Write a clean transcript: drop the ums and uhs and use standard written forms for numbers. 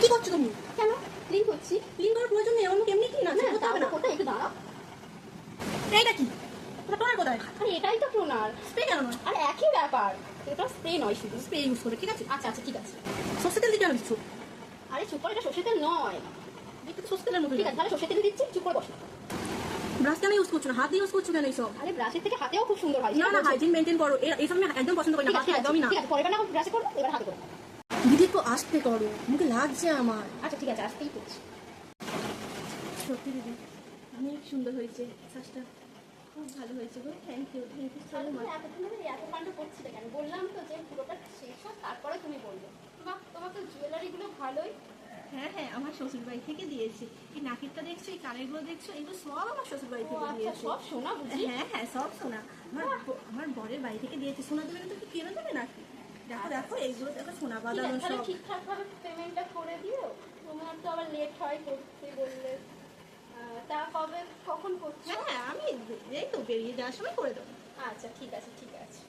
কি করছো তুমি? কেন ক্লিন করছি? ক্লিন করার প্রয়োজন নেই, আমাকে এমনি ক্লিন আছে, না করতে হবে না। কোথায় একটু দাঁড়াও। এইটা কি? ওটা টোনার কোথায়? আরে এটাই তো টোনার। স্প্রে কেন নয়? আরে একই ব্যাপার, এটা স্প্রে নয় শুধু। স্প্রে ইউজ করে, ঠিক আছে? আচ্ছা আচ্ছা ঠিক আছে। সর্ষে তেল দিয়ে কেন দিচ্ছ? আরে চুপ করে, এটা সর্ষে তেল নয়। দেখতে তো সর্ষে তেলের মতো। ঠিক আছে তাহলে সর্ষে তেল দিচ্ছি, চুপ করে বসো। ব্রাশ কেন ইউজ করছো না? হাত দিয়ে ইউজ করছো কেন এইসব? আরে ব্রাশের থেকে হাতেও খুব সুন্দর হয়। না না, হাইজিন মেনটেন করো। এইসব আমি একদম পছন্দ করি না, হাতে একদমই না। ঠিক আছে পরের বার না ব্রাশে করবো, এবার হাতে করবো। দিদি একটু আস্তে করো, মুখে লাগছে আমার। আচ্ছা ঠিক আছে আসতেই করছি। সত্যি দিদি অনেক সুন্দর হয়েছে, শ্বাসটা খুব ভালো হয়েছে গো। Thank you so much. এত কাণ্ড করছিলে কেন? বললাম তো যে পুরোটা শেষ হোক তারপরে তুমি বলবে। তোমার তো জুয়েলারিগুলো ভালোই। হ্যাঁ হ্যাঁ, আমার শ্বশুর বাড়ি থেকে দিয়েছে। এই নাকেরটা দেখছো, এই কানেরগুলো দেখছো, এগুলো সব আমার শ্বশুর বাড়ি থেকে আচ্ছা দিয়েছে। সব সোনা বুঝি? হ্যাঁ হ্যাঁ, সব সোনা। আমার বরের বাড়ি থেকে দিয়েছে। সোনা দেবে না তো কি কেনা দেবে নাকি? দেখো দেখো, এইগুলো দেখো, সোনা বাঁধানো তাহলে সব। ঠিকঠাক ভাবে পেমেন্টটা করে দিও। তোমার তো আবার লেট হয় করতে বললে। তা কখন করছো? হ্যাঁ, আমি এই তো বেরিয়ে যাওয়ার সময় করে দেবো। আচ্ছা ঠিক আছে ঠিক আছে।